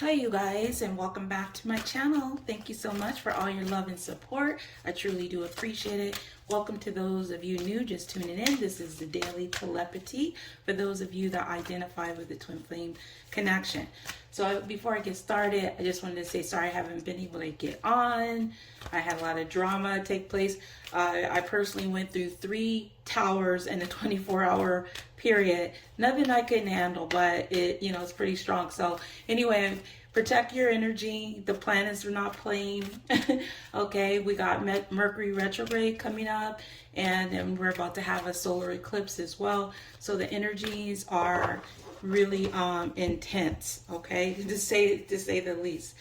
Hi you guys, and welcome back to my channel. Thank you so much for all your love and support. I truly do appreciate it. Welcome to those of you new just tuning in. This is the Daily Telepathy for those of you that identify with the twin flame connection. So before I get started, I just wanted to say sorry I haven't been able to get on. I had a lot of drama take place. I personally went through 3 towers in a 24-hour period. Nothing I couldn't handle, but it's pretty strong. So anyway, protect your energy. The planets are not playing. Okay, we got Mercury retrograde coming up, and then we're about to have a solar eclipse as well. So the energies are really intense, okay, to say the least.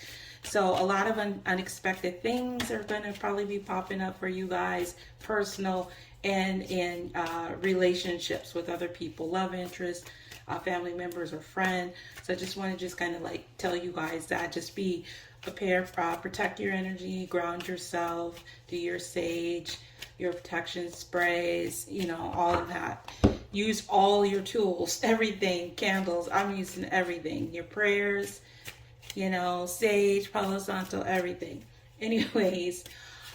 So a lot of unexpected things are going to probably be popping up for you guys, personal and in relationships with other people, love interests, family members or friend. So I just want to kind of like tell you guys that just be prepared, protect your energy, ground yourself, do your sage, your protection sprays, all of that. Use all your tools, everything, candles. I'm using everything. Your prayers, sage, Palo Santo, everything. Anyways,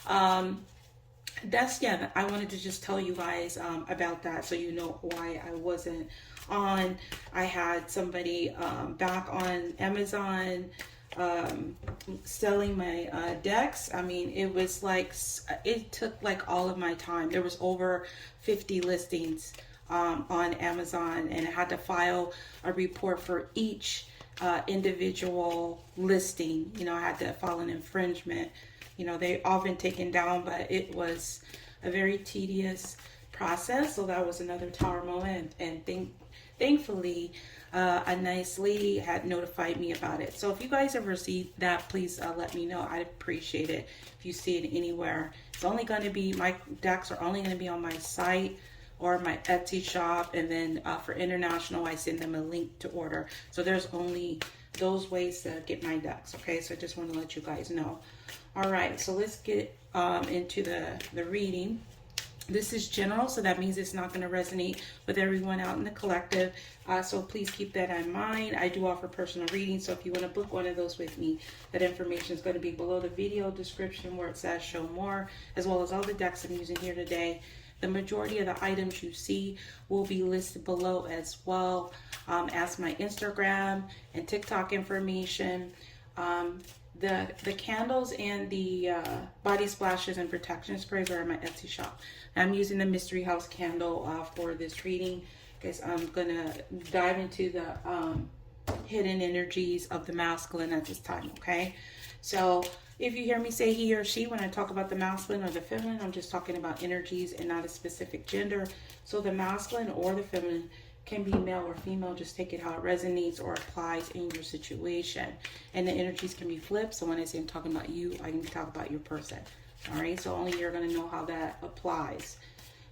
I wanted to just tell you guys about that so you know why I wasn't on. I had somebody back on Amazon selling my decks. I mean, it took like all of my time. There was over 50 listings on Amazon, and I had to file a report for each individual listing. I had to file an infringement. They all been taken down, but it was a very tedious process. So that was another tower moment, and thankfully a nice lady had notified me about it. So if you guys ever see that, please let me know. I'd appreciate it if you see it anywhere. It's only going to be, my decks are only going to be on my site or my Etsy shop, and then for international I send them a link to order. So there's only those ways to get my decks, okay? So I just want to let you guys know. All right, so let's get into the reading. This is general, so that means it's not going to resonate with everyone out in the collective. So please keep that in mind. I do offer personal readings, so if you want to book one of those with me, that information is going to be below the video description where it says show more, as well as all the decks I'm using here today. The majority of the items you see will be listed below, as well as my Instagram and TikTok information. The candles and the body splashes and protection sprays are in my Etsy shop. I'm using the Mystery House candle for this reading because I'm gonna dive into the hidden energies of the masculine at this time, okay? So if you hear me say he or she when I talk about the masculine or the feminine, I'm just talking about energies and not a specific gender. So the masculine or the feminine can be male or female. Just take it how it resonates or applies in your situation. And the energies can be flipped. So when I say I'm talking about you, I can talk about your person. All right, so only you're going to know how that applies.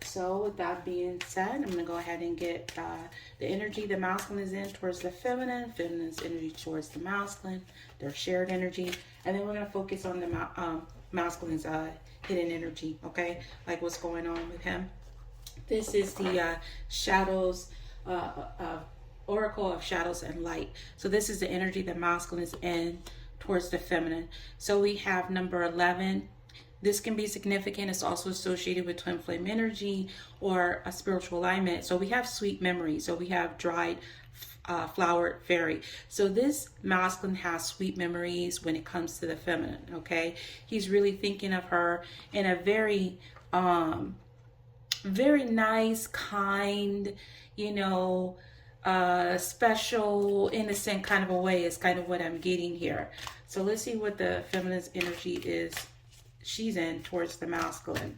So with that being said, I'm going to go ahead and get the energy the masculine is in towards the feminine, feminine's energy towards the masculine, their shared energy. And then we're going to focus on the masculine's hidden energy, okay? Like what's going on with him. This is the shadows, Oracle of Shadows and Light. So this is the energy the masculine is in towards the feminine. So we have number 11. This can be significant. It's also associated with twin flame energy or a spiritual alignment. So we have sweet memories. So we have dried flowered fairy. So this masculine has sweet memories when it comes to the feminine, okay? He's really thinking of her in a very very nice, kind, special, innocent kind of a way is kind of what I'm getting here. So let's see what the feminine's energy is she's in towards the masculine.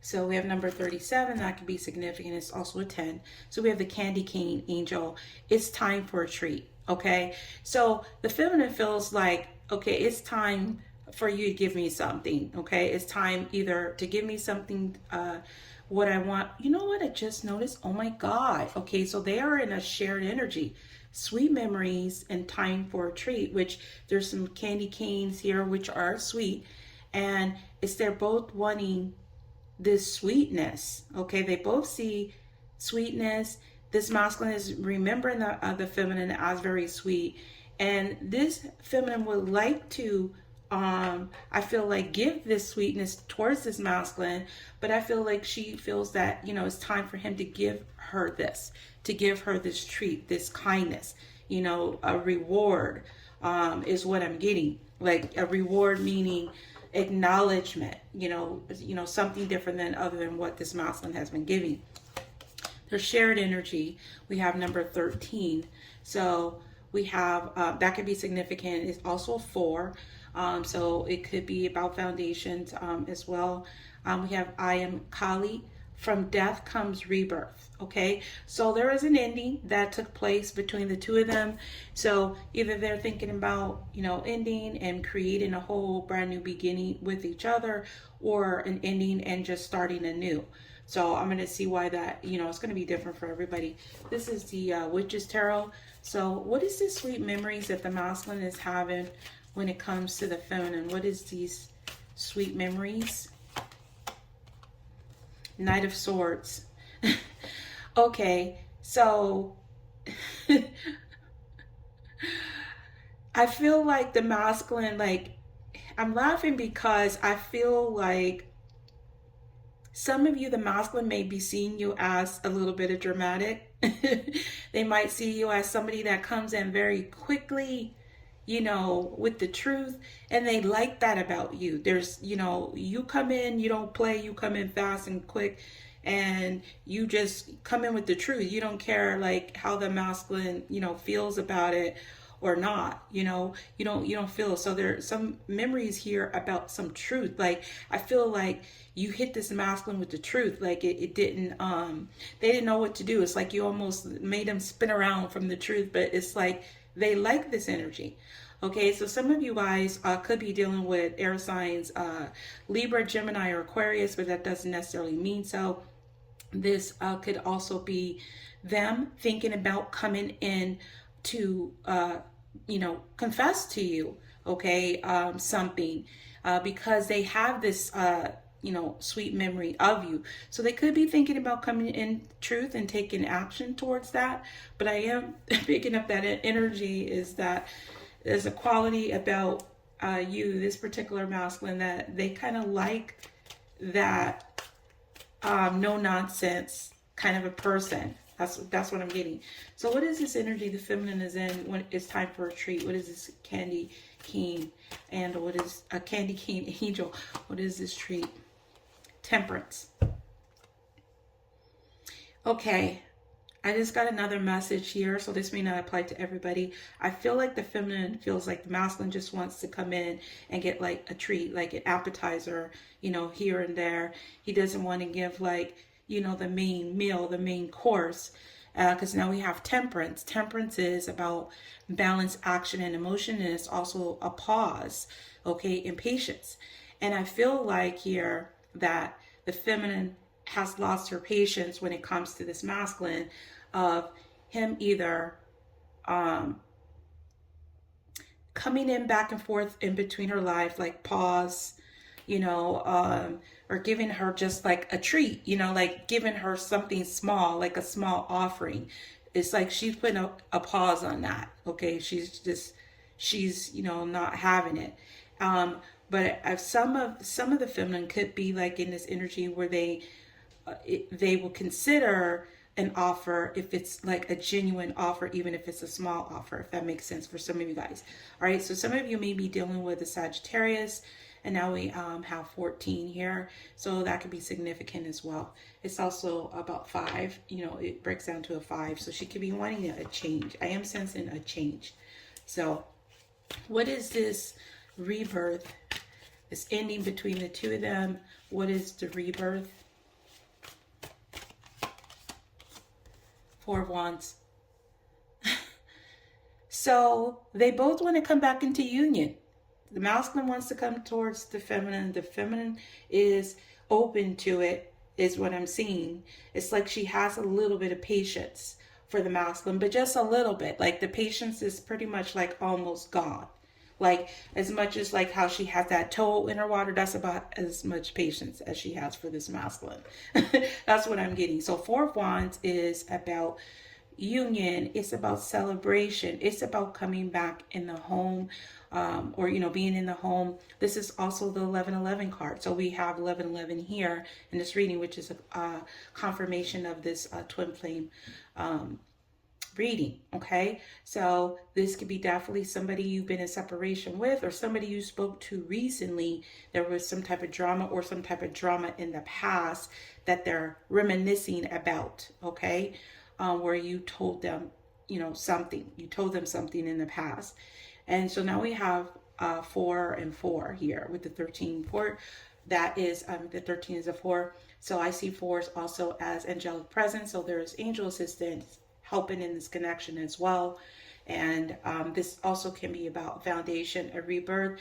So we have number 37. That could be significant. It's also a 10. So we have the candy cane angel. It's time for a treat, okay? So the feminine feels like, okay, it's time for you to give me something, okay? It's time either to give me something, what I want. You know what I just noticed? Oh my God. Okay, so they are in a shared energy. Sweet memories and time for a treat, which there's some candy canes here which are sweet, and they're both wanting this sweetness, okay? They both see sweetness. This masculine is remembering the feminine as very sweet, and this feminine would like to, I feel like, give this sweetness towards this masculine, but I feel like she feels that, you know, it's time for him to give her this, treat, this kindness, you know, a reward, is what I'm getting. Like a reward meaning acknowledgement, something different than other than what this masculine has been giving. Their shared energy, we have number 13. So we have, that could be significant. It's also a 4. So it could be about foundations as well. We have I am Kali. From death comes rebirth. Okay, so there is an ending that took place between the two of them. So either they're thinking about, ending and creating a whole brand new beginning with each other, or an ending and just starting anew. So I'm going to see why that, it's going to be different for everybody. This is the Witch's Tarot. So what is this sweet memories that the masculine is having when it comes to the feminine? What is these sweet memories? Knight of Swords. Okay, so I feel like the masculine, like, I'm laughing because I feel like some of you, the masculine, may be seeing you as a little bit of dramatic. They might see you as somebody that comes in very quickly, with the truth, and they like that about you. There's, you come in, you don't play, you come in fast and quick, and you just come in with the truth. You don't care like how the masculine, feels about it or not. You don't feel. So there's some memories here about some truth. Like, I feel like you hit this masculine with the truth. Like it didn't, they didn't know what to do. It's like you almost made them spin around from the truth, but it's like they like this energy. Okay, so some of you guys could be dealing with air signs, Libra, Gemini, or Aquarius, but that doesn't necessarily mean so. This could also be them thinking about coming in to, confess to you, okay, something, because they have this, sweet memory of you. So they could be thinking about coming in truth and taking action towards that. But I am picking up that energy is that there's a quality about you, this particular masculine, that they kind of like that no nonsense kind of a person. That's what I'm getting. So what is this energy the feminine is in when it's time for a treat? What is this candy cane? And what is a candy cane angel? What is this treat? Temperance. Okay. I just got another message here, so this may not apply to everybody. I feel like the feminine feels like the masculine just wants to come in and get like a treat, like an appetizer, here and there. He doesn't want to give like, the main meal, the main course, because now we have temperance. Temperance is about balance, action, and emotion, and it's also a pause, okay, and patience. And I feel like here that the feminine has lost her patience when it comes to this masculine, of him either coming in back and forth in between her life, like pause, or giving her just like a treat, like giving her something small, like a small offering. It's like she's putting a pause on that. Okay, she's not having it. But some of the feminine could be like in this energy where they will consider an offer if it's like a genuine offer, even if it's a small offer, if that makes sense for some of you guys. All right, so some of you may be dealing with a Sagittarius, and now we have 14 here, so that could be significant as well. It's also about 5, it breaks down to a 5, so she could be wanting a change. I am sensing a change. So what is this rebirth, this ending between the two of them? What is the rebirth? 4 of Wands. So they both want to come back into union. The masculine wants to come towards the feminine. The feminine is open to it, is what I'm seeing. It's like she has a little bit of patience for the masculine, but just a little bit. Like the patience is pretty much like almost gone. Like, as much as like how she has that toe in her water, that's about as much patience as she has for this masculine. That's what I'm getting. So Four of Wands is about union. It's about celebration. It's about coming back in the home, or being in the home. This is also the 1111 card. So we have 1111 here in this reading, which is a confirmation of this twin flame reading. Okay, so this could be definitely somebody you've been in separation with, or somebody you spoke to recently. There was some type of drama, or some type of drama in the past that they're reminiscing about. Okay, where you told them something, you told them something in the past. And so now we have 4 and 4 here with the 13. 4, that is the 13 is a 4. So I see 4s also as angelic presence. So there's angel assistance helping in this connection as well. And this also can be about foundation, a rebirth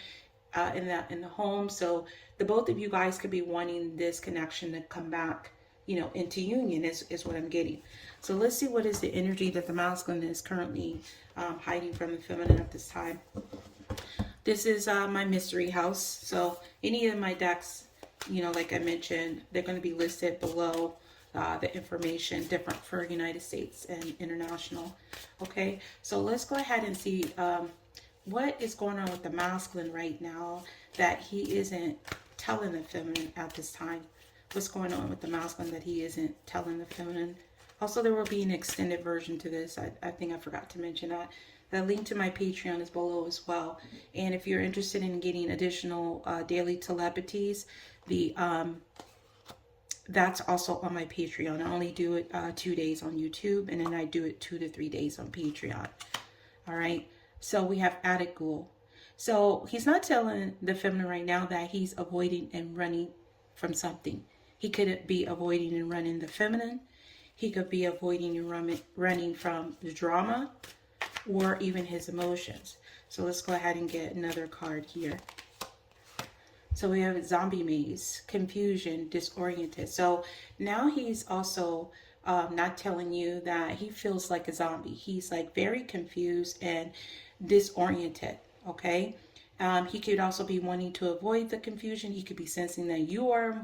in the home. So the both of you guys could be wanting this connection to come back, into union is what I'm getting. So let's see what is the energy that the masculine is currently hiding from the feminine at this time. This is my mystery house. So any of my decks, like I mentioned, they're going to be listed below. The information different for United States and international. Okay, so let's go ahead and see what is going on with the masculine right now that he isn't telling the feminine at this time. What's going on with the masculine that he isn't telling the feminine? Also, there will be an extended version to this. I think I forgot to mention that. The link to my Patreon is below as well. And if you're interested in getting additional daily telepathies, that's also on my Patreon. I only do it 2 days on YouTube, and then I do it 2 to 3 days on Patreon. All right. So we have Attic Ghoul. So he's not telling the feminine right now that he's avoiding and running from something. He could be avoiding and running the feminine. He could be avoiding and running from the drama, or even his emotions. So let's go ahead and get another card here. So we have zombie maze, confusion, disoriented. So now he's also not telling you that he feels like a zombie. He's like very confused and disoriented. Okay. He could also be wanting to avoid the confusion. He could be sensing that you are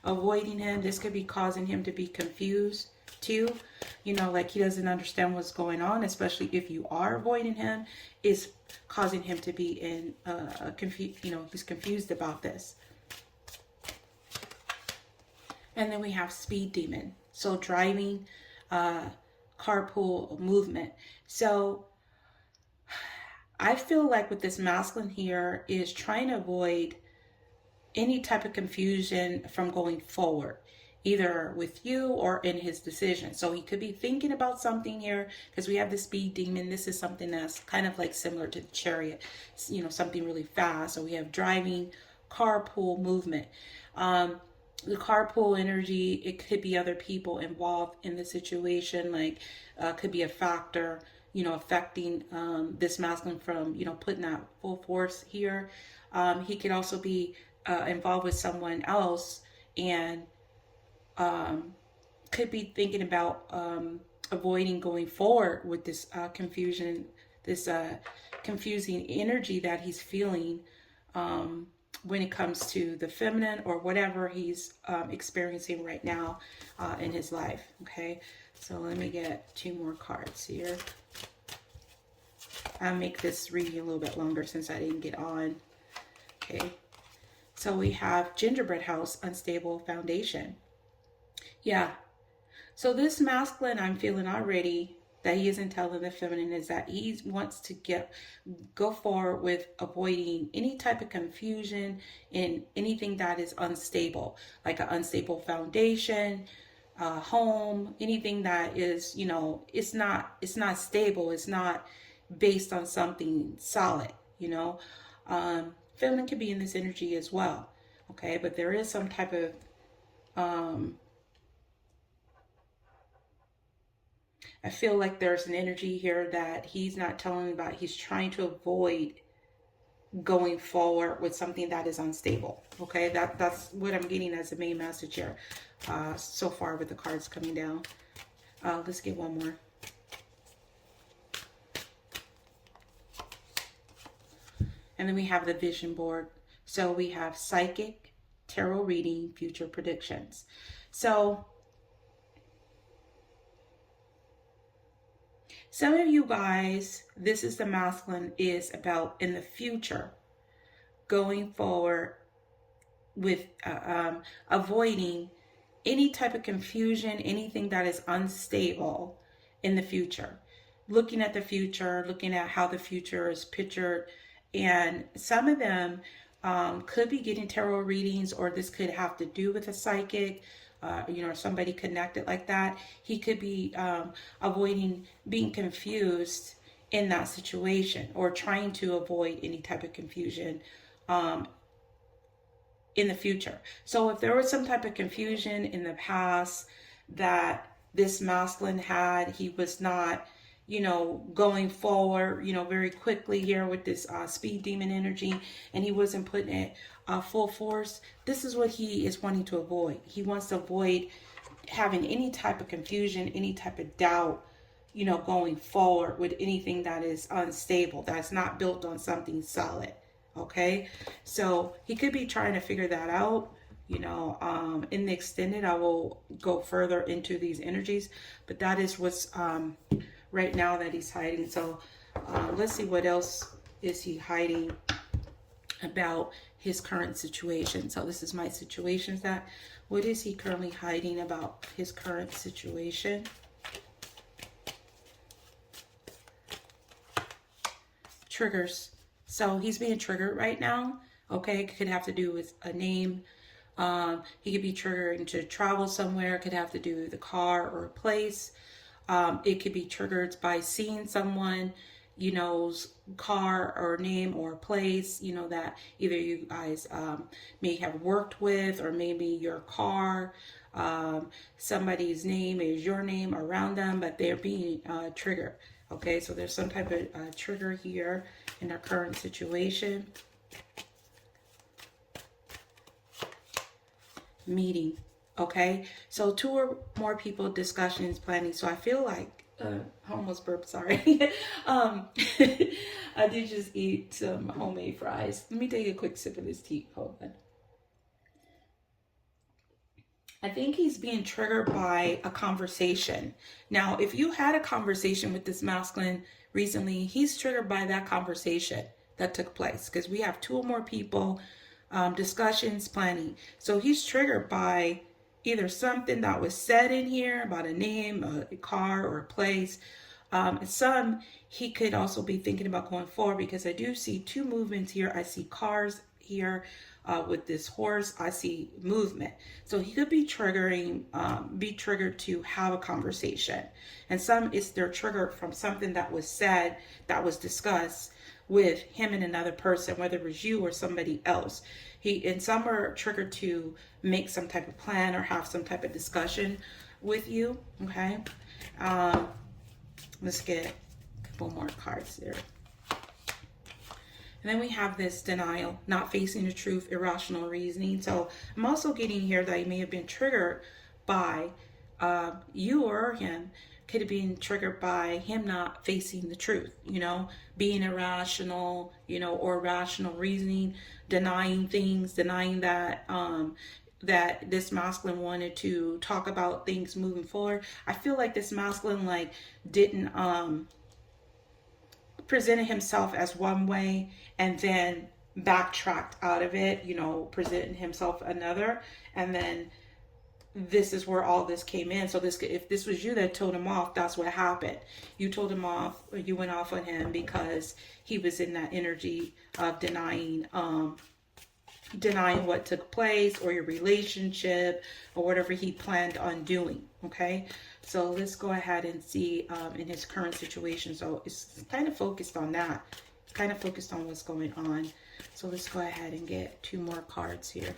avoiding him. This could be causing him to be confused too. Like he doesn't understand what's going on, especially if you are avoiding him. Is causing him to be in he's confused about this. And then we have speed demon. So driving, carpool movement. So I feel like with this masculine here is trying to avoid any type of confusion from going forward, either with you or in his decision. So he could be thinking about something here, because we have the speed demon. This is something that's kind of like similar to the chariot, something really fast. So we have driving, carpool movement. The carpool energy, it could be other people involved in the situation, like could be a factor, affecting this masculine from, putting that full force here. He could also be involved with someone else, and could be thinking about avoiding going forward with this confusion, this confusing energy that he's feeling when it comes to the feminine or whatever he's experiencing right now in his life. Okay, so let me get 2 more cards here. I'll make this reading a little bit longer since I didn't get on. Okay, so we have gingerbread house, unstable foundation. Yeah, so this masculine, I'm feeling already that he isn't telling the feminine is that he wants to go forward with avoiding any type of confusion in anything that is unstable, like an unstable foundation, home, anything that is, it's not stable. It's not based on something solid, feminine can be in this energy as well. Okay, but there is some type of I feel like there's an energy here that he's not telling about. He's trying to avoid going forward with something that is unstable. Okay, that's what I'm getting as the main message here so far with the cards coming down. Let's get one more. And then we have the vision board. So we have psychic, tarot reading, future predictions. So some of you guys, this is the masculine is about in the future, going forward with avoiding any type of confusion, anything that is unstable in the future. Looking at the future, looking at how the future is pictured. And some of them could be getting tarot readings, or this could have to do with a psychic, or somebody connected like that. He could be avoiding being confused in that situation, or trying to avoid any type of confusion in the future. So if there was some type of confusion in the past that this masculine had, he was not, going forward, very quickly here with this speed demon energy, and he wasn't putting it full force. This is what he is wanting to avoid. He wants to avoid having any type of confusion, any type of doubt, going forward with anything that is unstable, that's not built on something solid. Okay, so he could be trying to figure that out. In the extended, I will go further into these energies, but that is what's right now that he's hiding. So let's see, what else is he hiding about his current situation. So this is my situations. That what is he currently hiding about his current situation? Triggers. So he's being triggered right now. Okay, it could have to do with a name. He could be triggering to travel somewhere. It could have to do with a car or a place. It could be triggered by seeing someone, car or name or place, that either you guys may have worked with, or maybe your car, somebody's name is your name around them, but they're being triggered. Okay, so there's some type of trigger here in our current situation. Meeting. Okay, so 2 or more people, discussions, planning. So I feel like almost burped, sorry. I did just eat some homemade fries. Let me take a quick sip of this tea. Hold on. I think he's being triggered by a conversation. Now, if you had a conversation with this masculine recently, he's triggered by that conversation that took place, because we have 2 or more people, discussions, planning. So he's triggered by either something that was said in here about a name, a car, or a place. He could also be thinking about going forward, because I do see 2 movements here. I see cars here with this horse. I see movement. So he could be be triggered to have a conversation. And they're triggered from something that was said, that was discussed with him and another person, whether it was you or somebody else. Some are triggered to make some type of plan or have some type of discussion with you. Okay, let's get a couple more cards there. And then we have this denial, not facing the truth, irrational reasoning. So I'm also getting here that he may have been triggered by you or him. Could have been triggered by him not facing the truth, being irrational, or rational reasoning, denying things, denying that that this masculine wanted to talk about things moving forward. I feel like this masculine didn't presented himself as one way and then backtracked out of it, presenting himself another, and then this is where all this came in. So if this was you that told him off, that's what happened. You told him off, or you went off on him because he was in that energy of denying what took place, or your relationship, or whatever he planned on doing. Okay, so let's go ahead and see in his current situation. So it's kind of focused on that. It's kind of focused on what's going on. So let's go ahead and get 2 more cards here.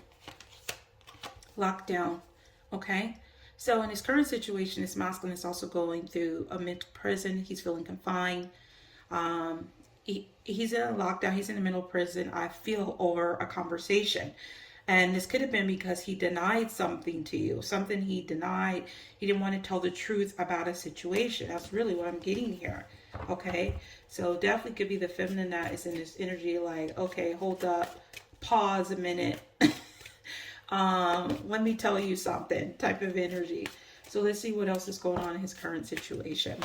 Lockdown. Okay, so in his current situation, this masculine is also going through a mental prison. He's feeling confined. He's in a lockdown. He's in a mental prison, I feel, over a conversation. And this could have been because he denied something to you, something he denied. He didn't want to tell the truth about a situation. That's really what I'm getting here. Okay, so definitely could be the feminine that is in this energy like, okay, hold up, pause a minute. Let me tell you something type of energy. So let's see what else is going on in his current situation.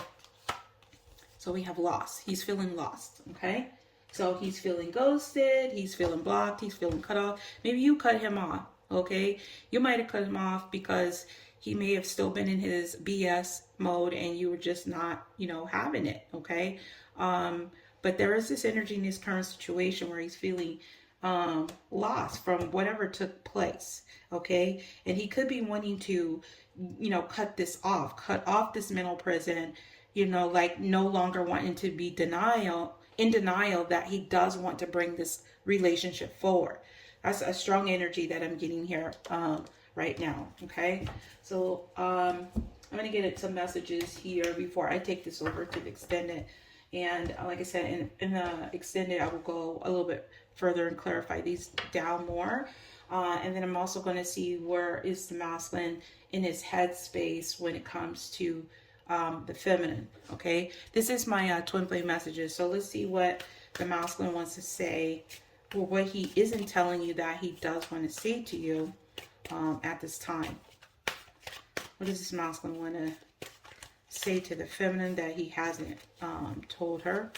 So we have loss. He's feeling lost. Okay. So he's feeling ghosted. He's feeling blocked. He's feeling cut off. Maybe you cut him off. Okay. You might have cut him off because he may have still been in his BS mode and you were just not, you know, having it. Okay. But there is this energy in his current situation where he's feeling lost from whatever took place. Okay. And he could be wanting to, you know, cut off this mental prison, you know, like no longer wanting to be in denial that he does want to bring this relationship forward. That's a strong energy that I'm getting here right now. Okay. So I'm going to get some messages here before I take this over to the extended. And like I said, in the extended, I will go a little bit further and clarify these down more. And then I'm also going to see where is the masculine in his head space when it comes to the feminine. Okay, this is my twin flame messages. So let's see what the masculine wants to say, or what he isn't telling you that he does want to say to you at this time. What does this masculine want to say to the feminine that he hasn't told her?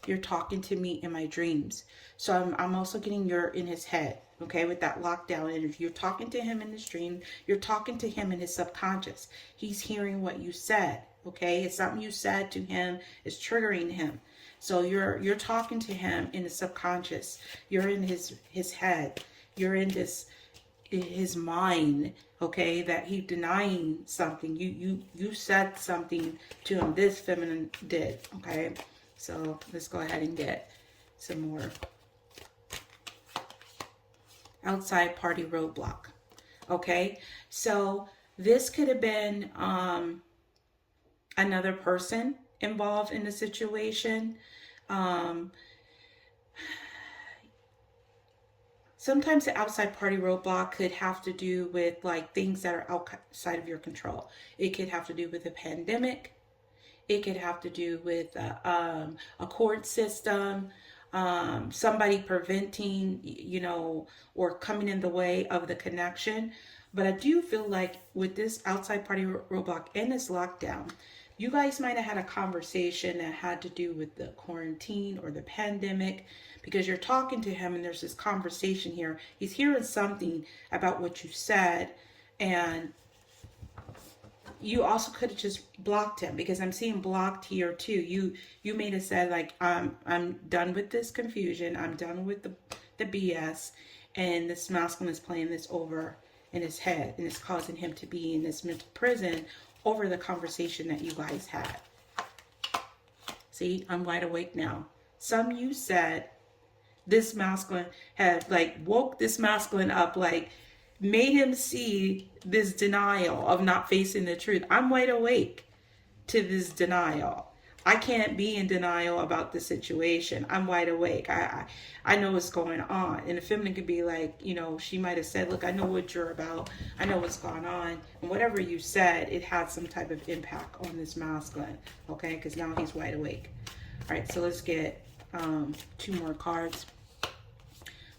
You're talking to me in my dreams. So I'm also getting you're in his head, okay, with that lockdown energy. You're talking to him in his dream. You're talking to him in his subconscious. He's hearing what you said, okay? It's something you said to him is triggering him. So you're talking to him in the subconscious. You're in his head. You're in his mind, okay, that he's denying something. You said something to him. This feminine did, okay? So let's go ahead and get some more. Outside party roadblock. Okay, so this could have been another person involved in the situation. Sometimes the outside party roadblock could have to do with like things that are outside of your control. It could have to do with a pandemic. It could have to do with a court system, somebody preventing, you know, or coming in the way of the connection. But I do feel like with this outside party roadblock and this lockdown, you guys might have had a conversation that had to do with the quarantine or the pandemic, because you're talking to him and there's this conversation here. He's hearing something about what you said, and you also could have just blocked him, because I'm seeing blocked here too. You may have said like, I'm done with this confusion. I'm done with the BS, and this masculine is playing this over in his head, and it's causing him to be in this mental prison over the conversation that you guys had. See, I'm wide awake now. Some you said this masculine had like woke this masculine up, like made him see this denial of not facing the truth. I'm wide awake to this denial. I can't be in denial about the situation. I'm wide awake. I know what's going on. And the feminine could be like, you know, she might have said, look, I know what you're about. I know what's going on. And whatever you said, it had some type of impact on this masculine. Okay, because now he's wide awake. All right, so let's get 2 more cards.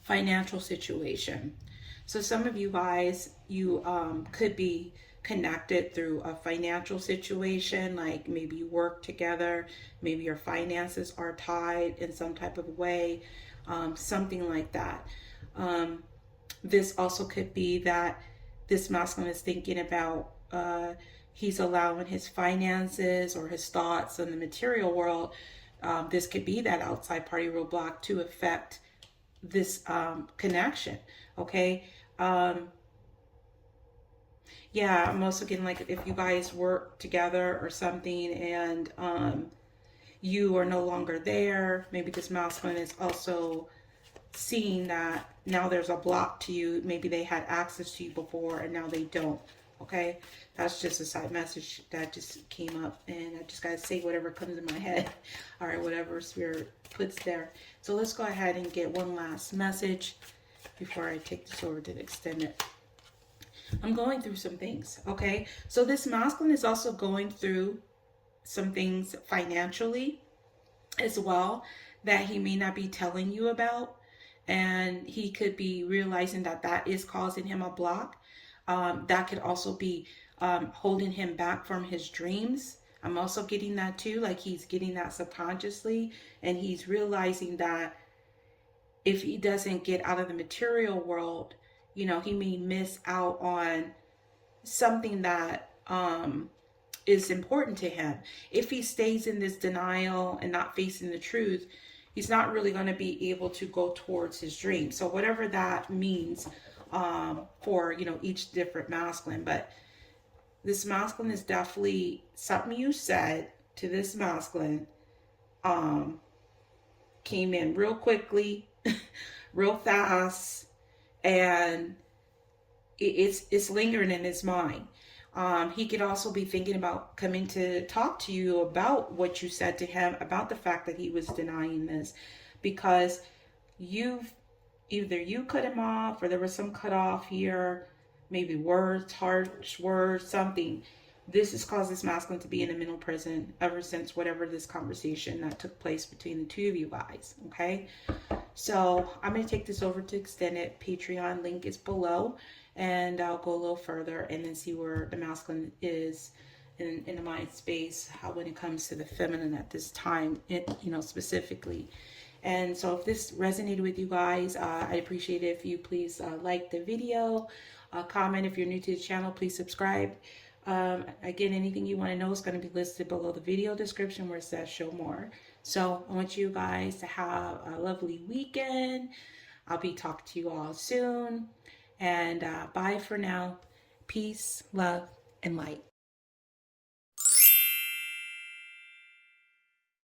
Financial situation. So some of you guys, you could be connected through a financial situation, like maybe you work together, maybe your finances are tied in some type of way, something like that. This also could be that this masculine is thinking about he's allowing his finances or his thoughts in the material world. This could be that outside party roadblock to affect this connection. Okay. Yeah, I'm also getting like if you guys work together or something and you are no longer there, maybe this masculine is also seeing that now there's a block to you. Maybe they had access to you before and now they don't. Okay, that's just a side message that just came up, and I just gotta say whatever comes in my head. All right, whatever spirit puts there. So let's go ahead and get one last message before I take this over to the extended. I'm going through some things. Okay, so this masculine is also going through some things financially as well that he may not be telling you about, and he could be realizing that that is causing him a block. That could also be holding him back from his dreams. I'm also getting that too, like he's getting that subconsciously, and he's realizing that if he doesn't get out of the material world, you know, he may miss out on something that is important to him. If he stays in this denial and not facing the truth, he's not really going to be able to go towards his dream. So whatever that means for, you know, each different masculine. But this masculine is definitely something you said to this masculine came in real quickly, real fast, and it's lingering in his mind. He could also be thinking about coming to talk to you about what you said to him, about the fact that he was denying this, because either you cut him off, or there was some cut off here, maybe words, harsh words, something. This has caused this masculine to be in a mental prison ever since whatever this conversation that took place between the two of you guys. Okay, so I'm going to take this over to extended. Patreon link is below, and I'll go a little further and then see where the masculine is in the mind space, how when it comes to the feminine at this time, you know, specifically. And so if this resonated with you guys, I appreciate it if you please like the video, comment. If you're new to the channel, please subscribe. Again, anything you want to know is going to be listed below the video description where it says show more. So I want you guys to have a lovely weekend. I'll be talking to you all soon. And bye for now. Peace, love, and light.